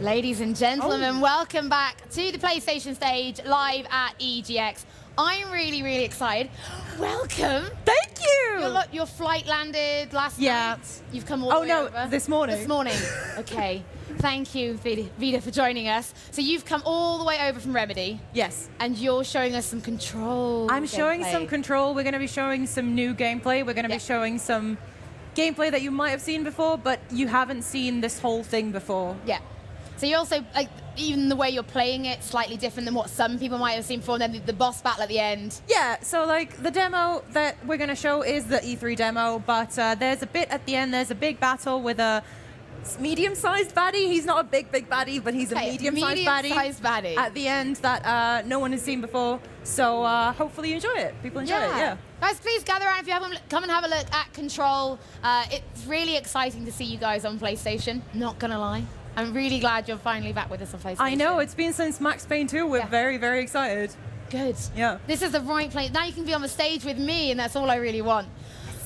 Ladies and gentlemen, welcome back to the PlayStation stage live at EGX. I'm really, really excited. Welcome. Thank you. Your flight landed last night. You've come all the way over. This morning. This morning. Okay. Thank you, Vida, for joining us. So you've come all the way over from Remedy. Yes. And you're showing us some Control. I'm showing some Control. We're going to be showing some new gameplay. We're going to be showing some gameplay that you might have seen before, but you haven't seen this whole thing before. Yeah. So you're also, like, even the way you're playing it, slightly different than what some people might have seen before, and then the boss battle at the end. Yeah, so like the demo that we're going to show is the E3 demo, but there's a bit at the end, there's a big battle with a medium-sized baddie. He's not a big baddie, but he's a medium-sized baddie at the end that no one has seen before. So hopefully you enjoy it. People enjoy it, yeah. Guys, please gather around if you haven't. Come and have a look at Control. It's really exciting to see you guys on PlayStation, not gonna lie. I'm really glad you're finally back with us on PlayStation. I know, it's been since Max Payne 2. We're very, very excited. Good. Yeah. This is the right place. Now you can be on the stage with me, and that's all I really want.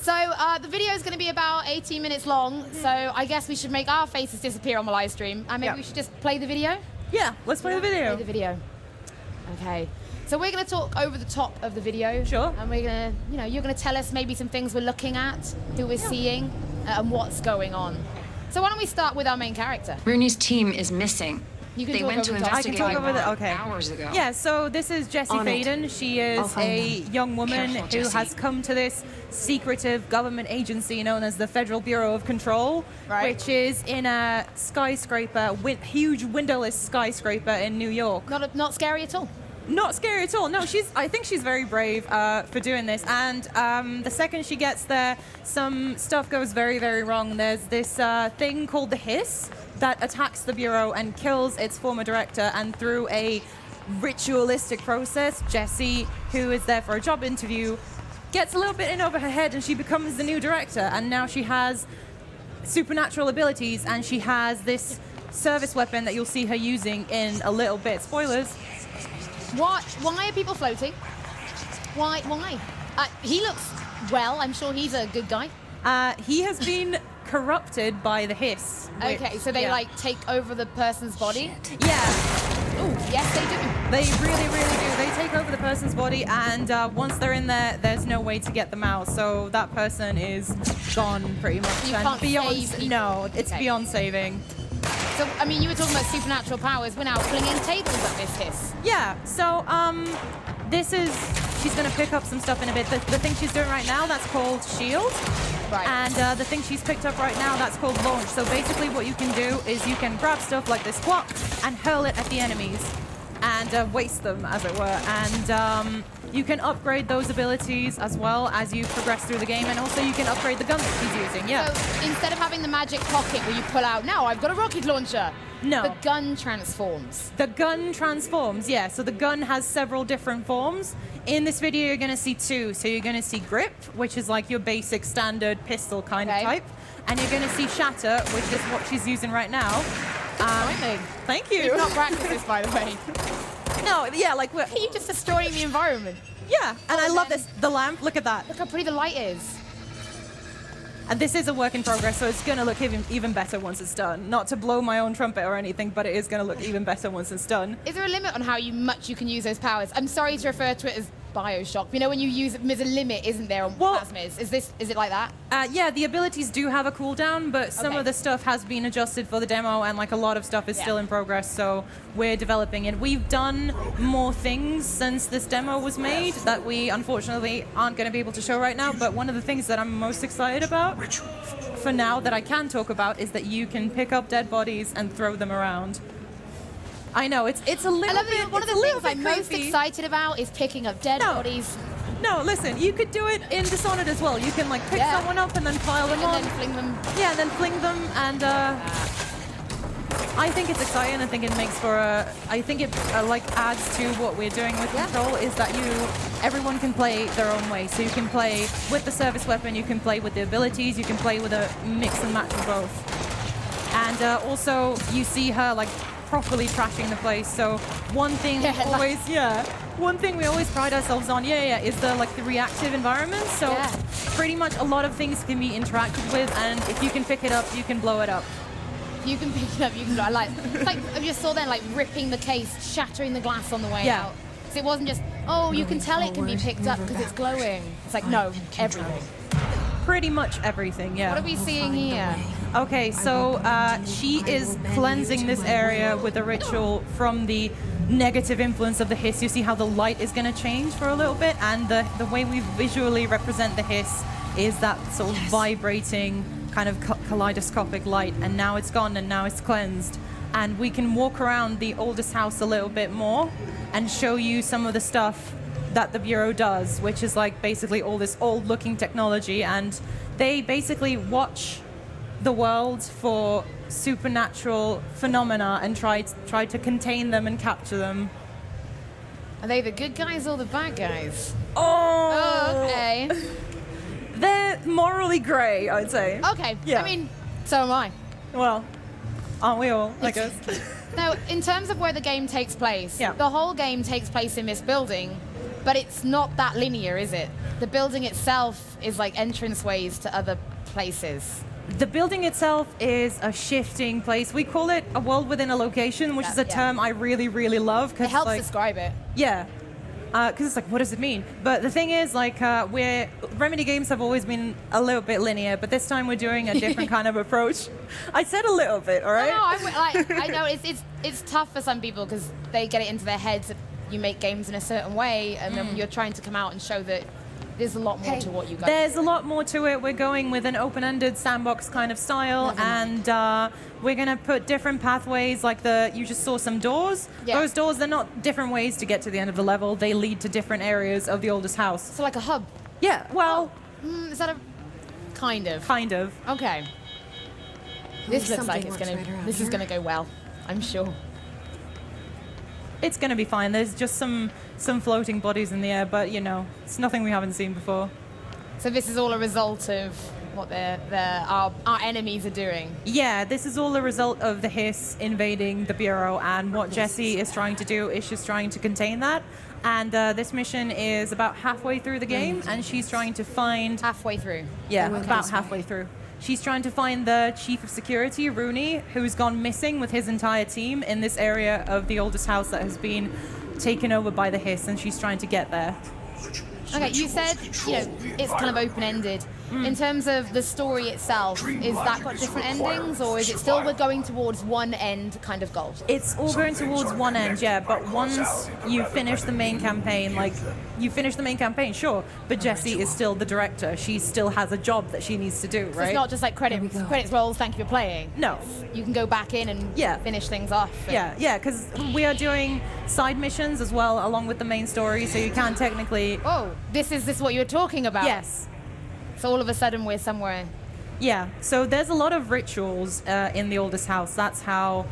So the video is going to be about 18 minutes long, so I guess we should make our faces disappear on the live stream, and maybe we should just play the video? Yeah, let's play the video. Play the video. Okay. So we're going to talk over the top of the video. Sure. And we're going to, you know, you're going to tell us maybe some things we're looking at, who we're seeing, and what's going on. So why don't we start with our main character? Rooney's team is missing. They went to investigate hours ago. Yeah, so this is Jessie Faden. She is a young woman who has come to this secretive government agency known as the Federal Bureau of Control, which is in a skyscraper, huge windowless skyscraper in New York. Not scary at all. Not scary at all. No, I think she's very brave for doing this. And the second she gets there, some stuff goes very, very wrong. There's this thing called the Hiss that attacks the Bureau and kills its former director. And through a ritualistic process, Jessie, who is there for a job interview, gets a little bit in over her head and she becomes the new director. And now she has supernatural abilities and she has this service weapon that you'll see her using in a little bit. Spoilers. Why are people floating? Why? He looks well. I'm sure he's a good guy. He has been corrupted by the Hiss. Okay, so they like take over the person's body? Yeah. Ooh, yes, they do. They really, really do. They take over the person's body, and once they're in there, there's no way to get them out. So that person is gone, pretty much. You can't save people. No, it's beyond saving. So, I mean, you were talking about supernatural powers. We're now flinging tables at this Hiss. Yeah, so this is, she's going to pick up some stuff in a bit. The thing she's doing right now, that's called Shield. Right. And the thing she's picked up right now, that's called Launch. So basically what you can do is you can grab stuff like this squat and hurl it at the enemies and waste them, as it were. And you can upgrade those abilities as well as you progress through the game, and also you can upgrade the gun that she's using, So instead of having the magic pocket where you pull out, now I've got a rocket launcher. No. The gun transforms. The gun transforms, yeah. So the gun has several different forms. In this video, you're going to see two. So you're going to see Grip, which is like your basic standard pistol kind of type. And you're going to see Shatter, which is what she's using right now. Thank you. We've not practiced this, by the way. No, yeah, like we're... You're just destroying the environment. Yeah, and I love this. The lamp, look at that. Look how pretty the light is. And this is a work in progress, so it's going to look even better once it's done. Not to blow my own trumpet or anything, but it is going to look even better once it's done. Is there a limit on how much you can use those powers? I'm sorry to refer to it as Bioshock. You know, when you use it, there's a limit, isn't there, on plasmids? Is it like that? Yeah, the abilities do have a cooldown, but some of the stuff has been adjusted for the demo, and like a lot of stuff is still in progress, so we're developing it. We've done more things since this demo was made that we unfortunately aren't going to be able to show right now, but one of the things that I'm most excited about for now that I can talk about is that you can pick up dead bodies and throw them around. I know, it's a little bit. One of the things I'm most excited about is picking up dead bodies. No, listen, you could do it in Dishonored as well. You can like pick someone up and then pile them on. And then fling them. Yeah, and then fling them, and I think it's exciting. I think it makes for I think it like adds to what we're doing with Control, is that everyone can play their own way. So you can play with the service weapon, you can play with the abilities, you can play with a mix and match of both. And also, you see her like properly trashing the place. So one thing one thing we always pride ourselves on, is the reactive environment. So pretty much a lot of things can be interacted with, and if you can pick it up, you can blow it up. You can pick it up. You can it's like I just saw then, like ripping the case, shattering the glass on the way Yeah. out. So it wasn't just, oh, you can tell it can be picked up because it's glowing. It's like, no, everything. Pretty much everything, yeah. What are we seeing here? Okay, so she is cleansing this area with a ritual from the negative influence of the hiss. You see how the light is going to change for a little bit, and the way we visually represent the hiss is that sort of vibrating kind of kaleidoscopic light, and now it's gone and now it's cleansed. And we can walk around the oldest house a little bit more and show you some of the stuff that the Bureau does, which is like basically all this old looking technology, and they basically watch the world for supernatural phenomena and try to contain them and capture them. Are they the good guys or the bad guys? Oh, Okay. They're morally grey, I'd say. Okay. Yeah. I mean, so am I. Well, aren't we all, I guess? Now, in terms of where the game takes place, Yeah. the whole game takes place in this building, but it's not that linear, is it? The building itself is like entranceways to other places. The building itself is a shifting place. We call it a world within a location, which is a term I really, really love. It helps describe it. Yeah. Because it's like, what does it mean? But the thing is, like, Remedy games have always been a little bit linear, but this time we're doing a different kind of approach. I said a little bit, all right? No, I know it's tough for some people because they get it into their heads that you make games in a certain way, and then you're trying to come out and show that there's a lot more to what you guys There's do. a lot more to it. We're going with an open-ended sandbox kind of style, and we're going to put different pathways, like you just saw some doors. Yeah. Those doors, they're not different ways to get to the end of the level. They lead to different areas of the oldest house. So like a hub. Yeah, well, Is that a kind of? kind of. Okay. This looks like Something this is gonna go well. I'm sure. It's going to be fine. There's just some floating bodies in the air, but, you know, it's nothing we haven't seen before. So this is all a result of what our enemies are doing. Yeah, this is all a result of the hiss invading the Bureau, and what Jessie is trying to do is she's trying to contain that. And this mission is about halfway through the game, and she's trying to find... Halfway through. Yeah, about halfway through. She's trying to find the chief of security, Rooney, who's gone missing with his entire team in this area of the oldest house that has been taken over by the hiss, and she's trying to get there. Okay, you said, it's kind of open-ended. In terms of the story itself, is that got different endings, or is it still we're going towards one end kind of goal? It's all going towards one end, yeah, but once you finish the main campaign, sure, but Jessie is still the director. She still has a job that she needs to do, right? So it's not just like credits rolls, thank you for playing. No. You can go back in and finish things off. Yeah, because we are doing side missions as well along with the main story, so you can technically... Oh, this is what you were talking about? Yes. So all of a sudden we're somewhere... Yeah, so there's a lot of rituals in the oldest house. That's how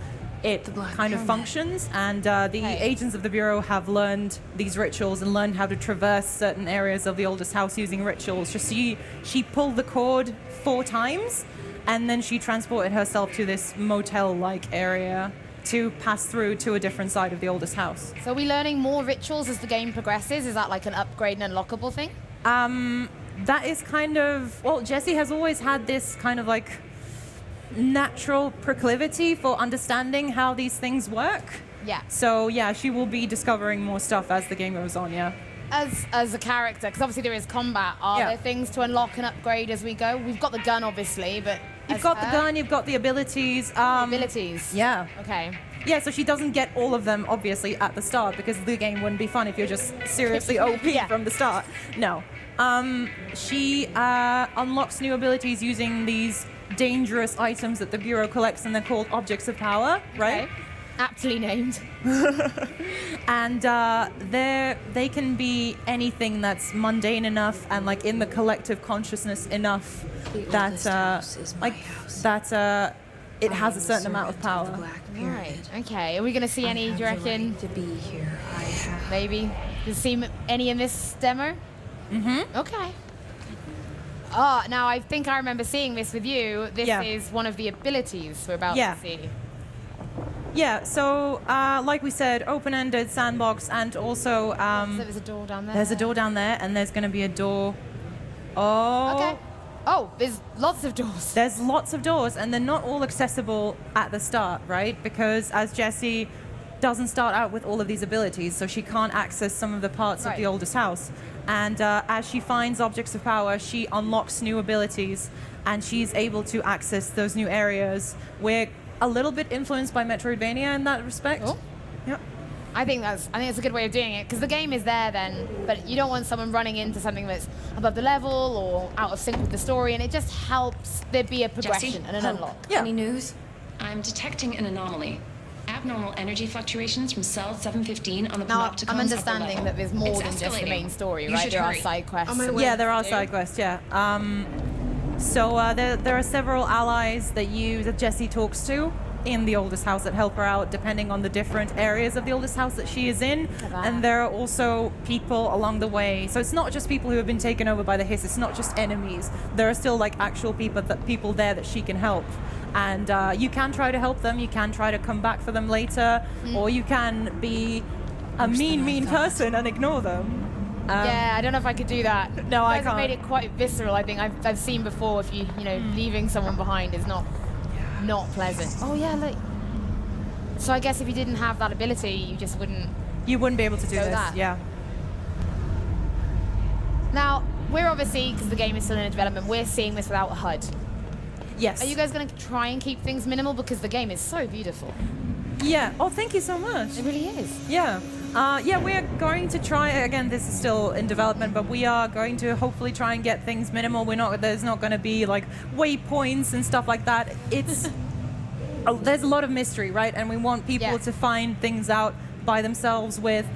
it kind of functions, and the agents of the Bureau have learned these rituals and learned how to traverse certain areas of the oldest house using rituals. She pulled the cord 4 times, and then she transported herself to this motel-like area to pass through to a different side of the oldest house. So are we learning more rituals as the game progresses? Is that like an upgrade and unlockable thing? That is kind of... Well, Jessie has always had this kind of like natural proclivity for understanding how these things work. Yeah. So, yeah, she will be discovering more stuff as the game goes on, yeah. As a character, because obviously there is combat, are there things to unlock and upgrade as we go? We've got the gun, obviously, but... You've got the gun, you've got the abilities. Abilities? Yeah. Okay. Yeah, so she doesn't get all of them, obviously, at the start, because the game wouldn't be fun if you're just seriously OP from the start. No. She unlocks new abilities using these dangerous items that the Bureau collects, and they're called objects of power, right? Okay. Aptly named. And they can be anything that's mundane enough and like in the collective consciousness enough that it has a certain amount of power. Right. Okay. Are we going to see any? Do you reckon? To be here, Maybe. Do you see any in this demo? Mm-hmm. Okay. Oh, now I think I remember seeing this with you. This is one of the abilities we're about to see. Yeah, so like we said, open-ended sandbox, and also... so there's a door down there. There's a door down there, and there's going to be a door... Oh, okay. Oh, there's lots of doors. There's lots of doors, and they're not all accessible at the start, right? Because as Jessie doesn't start out with all of these abilities, so she can't access some of the parts of the oldest house. And as she finds objects of power, she unlocks new abilities, and she's able to access those new areas. We're a little bit influenced by Metroidvania in that respect. Oh. Yep. I think that's a good way of doing it, because the game is there then, but you don't want someone running into something that's above the level or out of sync with the story, and it just helps there be a progression Jessie? and an unlock. Yeah. Any news? I'm detecting an anomaly. Abnormal energy fluctuations from cell 715 on the Now, Panopticon's I'm upper understanding level. that there's more It's than just the escalating. main story, You right? should There are hurry. side quests. Yeah, there are side quests, yeah. There are several allies that Jessie talks to in the oldest house that help her out depending on the different areas of the oldest house that she is in. And there are also people along the way. So it's not just people who have been taken over by the hiss, it's not just enemies. There are still like actual people there that she can help. And you can try to help them, you can try to come back for them later, or you can be a mean person and ignore them. Yeah, I don't know if I could do that. No, I You guys have can't. made it quite visceral. I think I've seen before. If you leaving someone behind is not pleasant. Oh yeah, look. So I guess if you didn't have that ability, you just wouldn't. You wouldn't be able to do Go this, that. yeah. Now we're obviously, because the game is still in development, we're seeing this without a HUD. Yes. Are you guys going to try and keep things minimal, because the game is so beautiful? Yeah. Oh, thank you so much. It really is. Yeah. We are going to try, again, this is still in development, but we are going to hopefully try and get things minimal. There's not going to be like waypoints and stuff like that. It's, there's a lot of mystery, right? And we want people to find things out by themselves with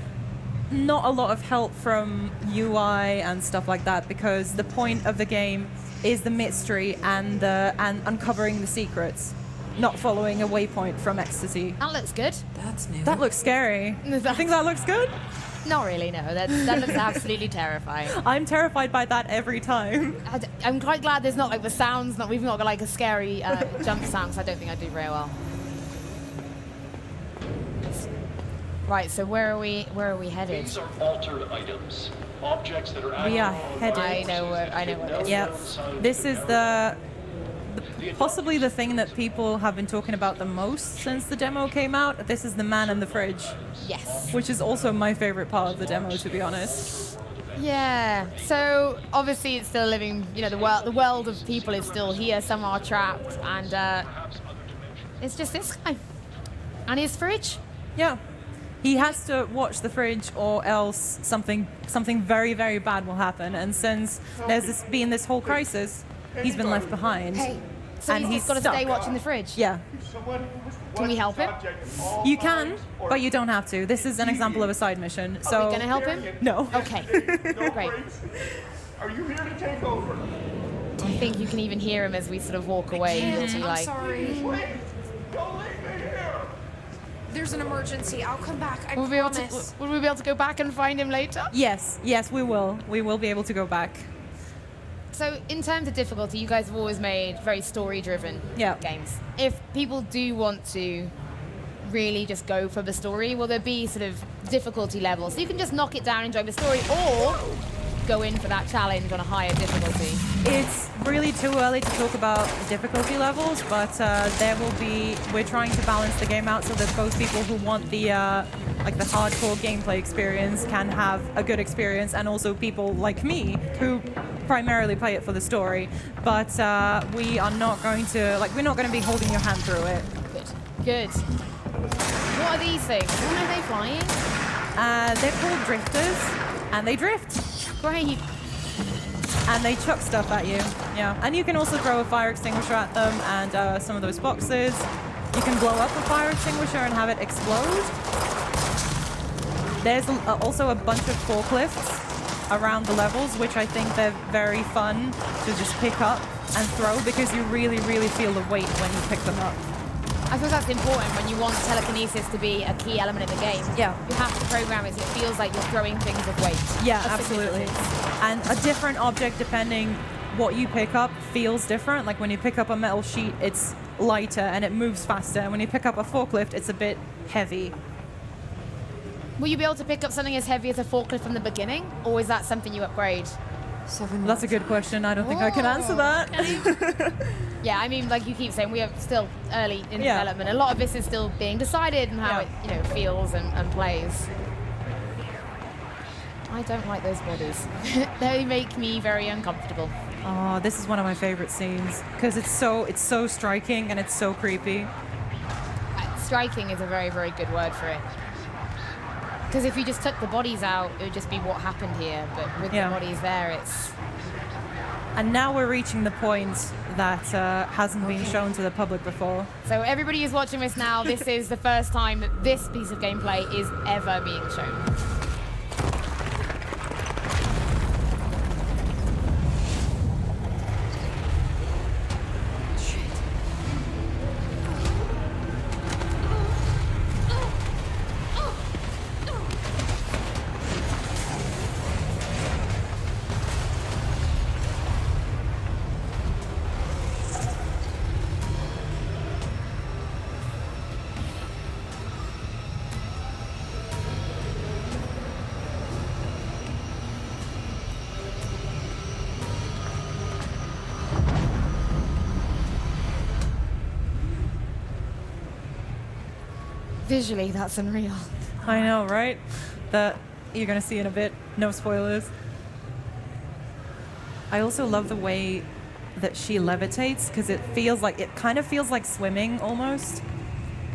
not a lot of help from UI and stuff like that, because the point of the game is the mystery and uncovering the secrets, not following a waypoint from ecstasy. That looks good. That's new. That looks scary. I think that looks good. Not really, no. That looks absolutely terrifying. I'm terrified by that every time. I'm quite glad there's not like the sounds. We've not got like a scary jump sound, so I don't think I do very well. Right, so where are we headed? These are altered items, objects that are. We are headed. I know what it is. Yep. This is possibly the thing that people have been talking about the most since the demo came out. This is the man in the fridge, Yes. which is also my favorite part of the demo, to be honest. Yeah. So obviously it's still living. The world of people is still here. Some are trapped, and it's just this guy and his fridge. Yeah. He has to watch the fridge, or else something very, very bad will happen. And since there's been this whole crisis, he's been left behind. So and he's got to stuck. stay watching the fridge. Yeah. Can we help him? You can, but you don't have to. This is an example of a side mission. So Are we going to help him? No. Okay. Great. Are you here to take over? I think you can even hear him as we sort of walk away. I'm like, sorry. Wait! Don't leave me here! There's an emergency. I'll come back. I will we be able promise. to? Will we be able to go back and find him later? Yes, we will. We will be able to go back. So in terms of difficulty, you guys have always made very story-driven games. If people do want to really just go for the story, will there be sort of difficulty levels? So you can just knock it down, enjoy the story, or go in for that challenge on a higher difficulty. It's really too early to talk about difficulty levels, but we're trying to balance the game out so that both people who want the hardcore gameplay experience can have a good experience, and also people like me who primarily play it for the story. But we are not going to, we're not going to be holding your hand through it. Good. What are these things? When are they flying? They're called drifters, and they drift. Great. And they chuck stuff at you. Yeah. And you can also throw a fire extinguisher at them, and some of those boxes. You can blow up a fire extinguisher and have it explode. There's also a bunch of forklifts around the levels, which I think they're very fun to just pick up and throw, because you really, really feel the weight when you pick them up. I suppose that's important when you want telekinesis to be a key element in the game. Yeah. You have to program it so it feels like you're throwing things of weight. Yeah, Of absolutely. significance. And a different object, depending what you pick up, feels different. Like when you pick up a metal sheet, it's lighter and it moves faster. And when you pick up a forklift, it's a bit heavy. Will you be able to pick up something as heavy as a forklift from the beginning, or is that something you upgrade? That's a good question. I don't think I can answer that. Yeah, I mean, like you keep saying, we are still early in development. A lot of this is still being decided and how it, feels and plays. I don't like those bodies. They make me very uncomfortable. Oh, this is one of my favorite scenes because it's so striking and it's so creepy. Striking is a very, very good word for it. Because if you just took the bodies out, it would just be what happened here. But with the bodies there, it's... And now we're reaching the point that hasn't been shown to the public before. So everybody who's watching this now, this is the first time that this piece of gameplay is ever being shown. Visually, that's unreal. I know, right? That you're going to see in a bit. No spoilers. I also love the way that she levitates because it kind of feels like swimming almost.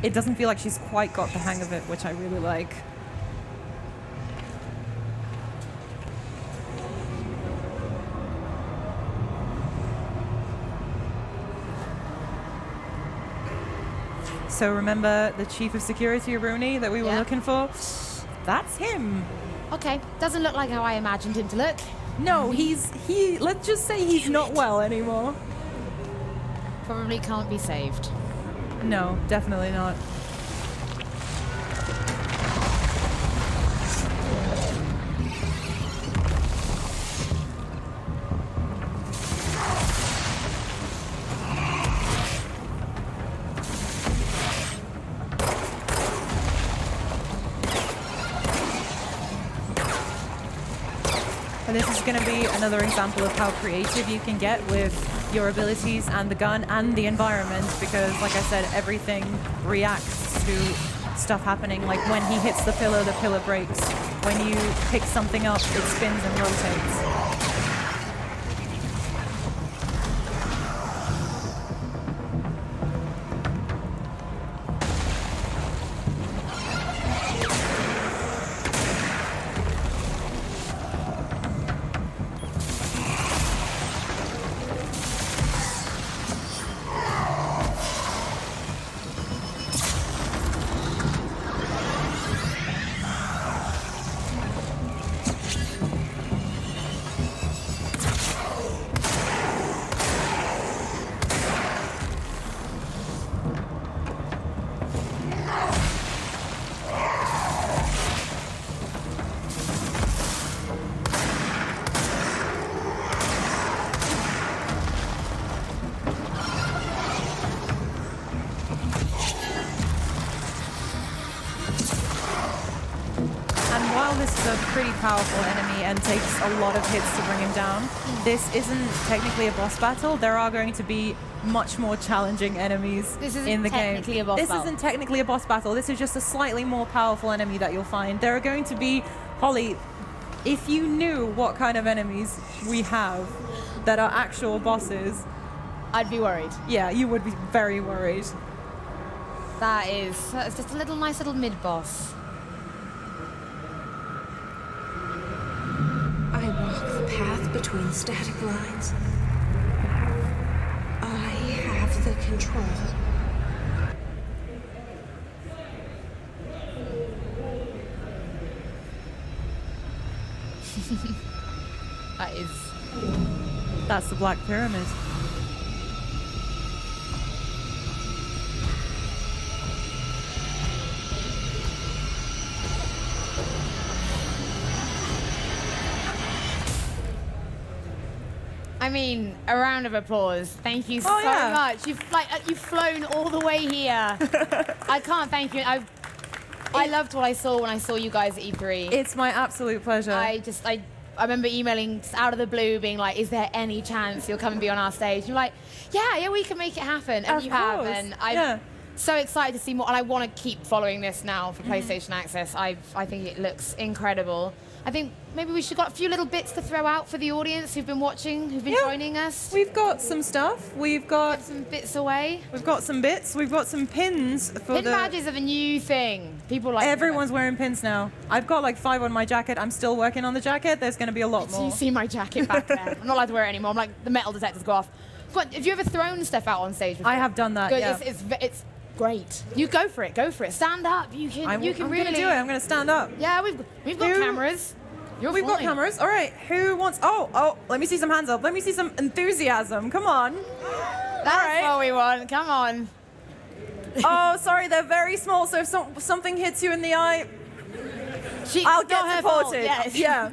It doesn't feel like she's quite got the hang of it, which I really like. So remember the chief of security, Rooney, that we were looking for? That's him. Okay, doesn't look like how I imagined him to look. No, let's just say he's not well anymore. Probably can't be saved. No, definitely not. And this is going to be another example of how creative you can get with your abilities and the gun and the environment, because, like I said, everything reacts to stuff happening. Like when he hits the pillar breaks. When you pick something up, it spins and rotates. Pretty powerful enemy and takes a lot of hits to bring him down. This isn't technically a boss battle. There are going to be much more challenging enemies in the game. This isn't technically a boss battle. This is just a slightly more powerful enemy that you'll find. There are going to be, Holly, if you knew what kind of enemies we have that are actual bosses, I'd be worried. Yeah, you would be very worried. That's just a nice little mid-boss. I walk the path between static lines. I have the control. That's the Black Pyramid. I mean, a round of applause. Thank you so much. You've flown all the way here. I can't thank you. I loved what I saw when I saw you guys at E3. It's my absolute pleasure. I remember emailing out of the blue, being like, "Is there any chance you'll come and be on our stage?" And you're like, "Yeah, we can make it happen," and Of you have. course. And I'm so excited to see more, and I want to keep following this now for PlayStation Access. I think it looks incredible. I think maybe we should got a few little bits to throw out for the audience who've been watching, who've been joining us. We've got some stuff. We've got Get some bits away. We've got some bits. We've got some pins for Pin badges are the new thing. People like Everyone's wearing pins now. I've got like 5 on my jacket. I'm still working on the jacket. There's going to be a lot So more. you see my jacket back there. I'm not allowed to wear it anymore. I'm like, the metal detectors go off. But have you ever thrown stuff out on stage before? I have done that. Good, Yeah. It's great. You go for it. Go for it. Stand up. You can. I'm really going to do it. I'm going to stand up. Yeah, we've got cameras. We've got cameras. All right. Who wants? Oh, let me see some hands up. Let me see some enthusiasm. Come on. That's what we want. Come on. Oh, sorry, they're very small. So if something hits you in the eye, I'll get supported. Yes. Yeah.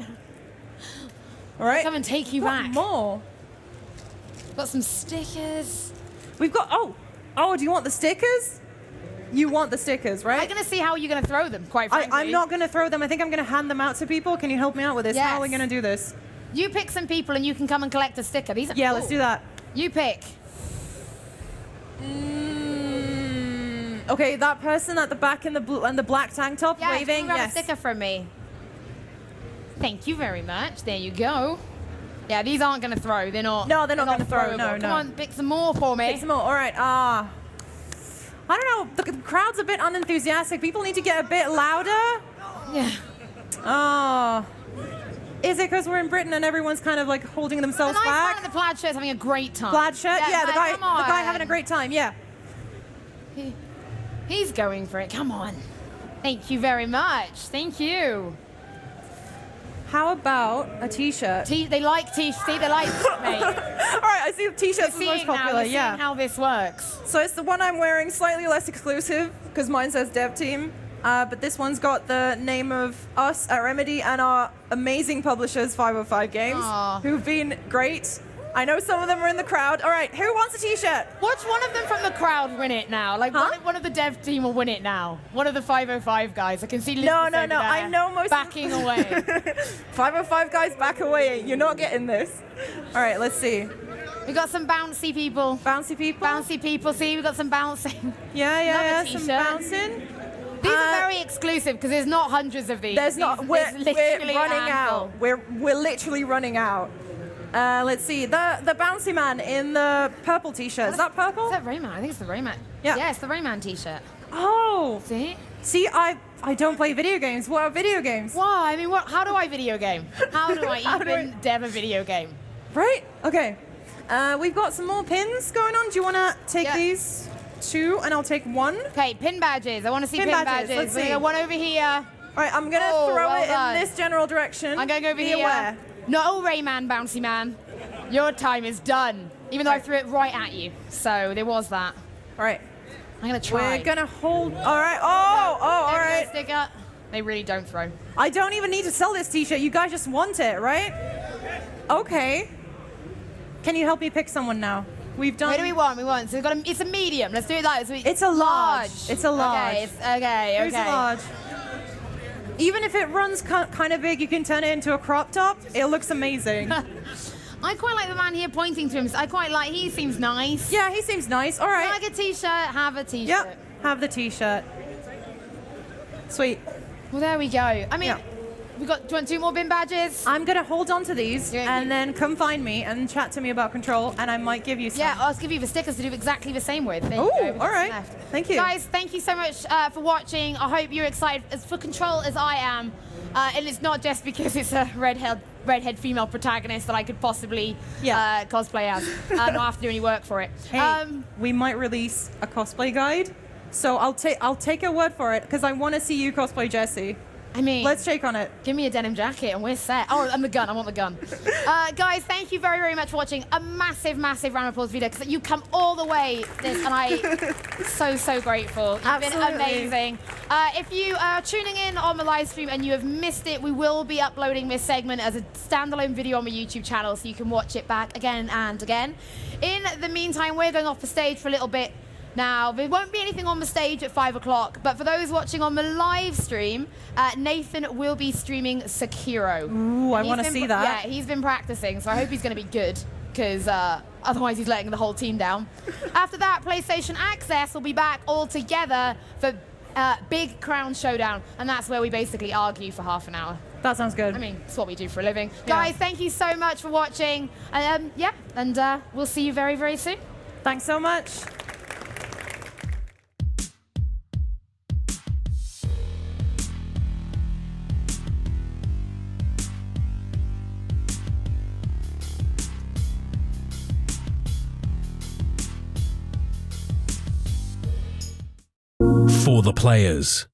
All right. Come and take you back. More. Got some stickers. We've got. Oh. Do you want the stickers? You want the stickers, right? I'm going to see how you're going to throw them, quite frankly. I'm not going to throw them. I think I'm going to hand them out to people. Can you help me out with this? How are we Yes. going to do this? You pick some people and you can come and collect a sticker. These are Yeah, cool. let's do that. You pick. Okay, that person at the back in the black tank top Yeah, waving. grab Yes. a sticker from me. Thank you very much. There you go. Yeah, these aren't going to throw. They're not. No, they're not gonna throw. throwable. No, Come no. on, pick some more for me. Pick some more. All right. I don't know. The crowd's a bit unenthusiastic. People need to get a bit louder. Yeah. Oh. Is it because we're in Britain and everyone's kind of like holding The themselves nice man back? in the plaid shirt's having a great time. Plaid shirt? Yeah, the come on. guy having a great time. Yeah. He's going for it. Come on. Thank you very much. Thank you. How about a t-shirt? They like t-shirts. See, they like mate. All right, I see the t-shirts are the most Seeing now, popular. you're Yeah. seeing how this works. So it's the one I'm wearing, slightly less exclusive, because mine says Dev Team. But this one's got the name of us at Remedy and our amazing publishers, 505 Games, Aw. who've been great. I know some of them are in the crowd. All right, who wants a t-shirt? Watch one of them from the crowd win it now. Like one of the dev team will win it now. One of the 505 guys. I can see Lucas No. over there I know most backing away. 505 guys, back away. You're not getting this. All right, let's see. We got some bouncy people. Bouncy people? Bouncy people. See, we got some bouncing. Yeah, Another some t-shirt. bouncing. These are very exclusive because there's not hundreds of these. There's not. We're literally running a handful. out. We're literally running out. Let's see. The bouncy man in the purple t-shirt. Is that purple? Is that Rayman? I think it's the Rayman. Yeah. Yeah, it's the Rayman t-shirt. Oh. See? I don't play video games. What are video games? Why? I mean, how do I video game? How do I even dev a video game? Right? Okay. We've got some more pins going on. Do you want to take these 2 and I'll take 1? Okay, pin badges. I want to see Pin pin badges. badges. Let's see. We got one over here. All right, I'm going to Oh, throw well it done. in this general direction. I'm going to go over Be here. aware. No, Rayman, bouncy man. Your time is done. Even though I threw it right at you. So there was that. All right. I'm going to try. We're going to hold. All right. All There right. goes sticker. They really don't throw. I don't even need to sell this t-shirt. You guys just want it, right? Okay. Can you help me pick someone now? We've done. What do we want? So we've got it's a medium. Let's do it like this. It's a large. It's a large. Okay, okay. Here's a large. Even if it runs kind of big, you can turn it into a crop top. It looks amazing. I quite like the man here pointing to him. I quite like. He seems nice. Yeah, he seems nice. All right. Like a t-shirt. Have a t-shirt. Yep. Have the t-shirt. Sweet. Well, there we go. I mean, we got. Do you want 2 more bin badges? I'm gonna hold on to these and then come find me and chat to me about Control, and I might give you some. Yeah, I'll give you the stickers to do exactly the same with. Oh, all right. Thank you. Guys, thank you so much for watching. I hope you're excited for Control as I am. And it's not just because it's a redhead female protagonist that I could possibly cosplay as. Not have to do any work for it. Hey, we might release a cosplay guide, so I'll take your word for it because I want to see you cosplay Jessie. I mean, let's shake on it. Give me a denim jacket and we're set. Oh, and the gun. I want the gun. Guys, thank you very, very much for watching. A massive, massive round of applause video because you come all the way this, and I so grateful. You've Absolutely. been amazing. If you are tuning in on the live stream and you have missed it, we will be uploading this segment as a standalone video on my YouTube channel so you can watch it back again and again. In the meantime, we're going off the stage for a little bit Now, there won't be anything on the stage at 5 o'clock, but for those watching on the live stream, Nathan will be streaming Sekiro. Ooh, I want to see that. Yeah, he's been practicing, so I hope he's going to be good, because otherwise he's letting the whole team down. After that, PlayStation Access will be back all together for Big Crown Showdown, and that's where we basically argue for half an hour. That sounds good. I mean, it's what we do for a living. Yeah. Guys, thank you so much for watching. And we'll see you very, very soon. Thanks so much. For the players.